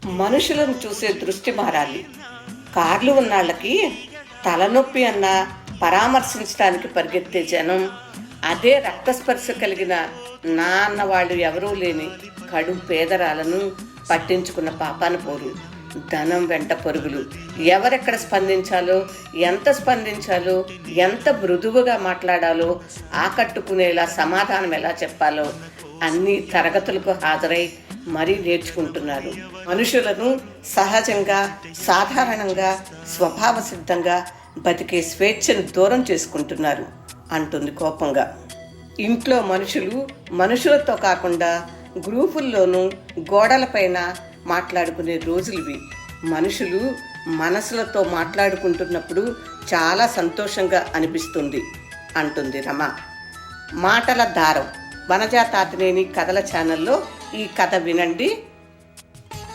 మనుషులను చూసే దృష్టి మారాలి. కార్లు ఉన్నాళ్ళకి తలనొప్పి అన్నా పరామర్శించడానికి పరిగెత్తే జనం, అదే రక్తస్పర్శ కలిగిన నా అన్న వాళ్ళు ఎవరూ లేని కడు పేదరాలను పట్టించుకున్న పాపాన పోరు. ధనం వెంట పరుగులు. ఎవరెక్కడ స్పందించాలో, ఎంత స్పందించాలో, ఎంత మృదువుగా మాట్లాడాలో, ఆకట్టుకునేలా సమాధానం ఎలా చెప్పాలో అన్ని తరగతులకు హాజరై మరీ నేర్చుకుంటున్నారు. మనుషులను సహజంగా, సాధారణంగా, స్వభావ సిద్ధంగా బతికే స్వేచ్ఛను దూరం చేసుకుంటున్నారు అంటుంది కోపంగా. ఇంట్లో మనుషులతో కాకుండా గ్రూపుల్లోనూ గోడలపైన మాట్లాడుకునే రోజులువి. మనుషులు మనసులతో మాట్లాడుకుంటున్నప్పుడు చాలా సంతోషంగా అనిపిస్తుంది అంటుంది రమ. మాటల దారం వనజా తాతినేని కథల ఛానల్లో ఈ కథ వినండి.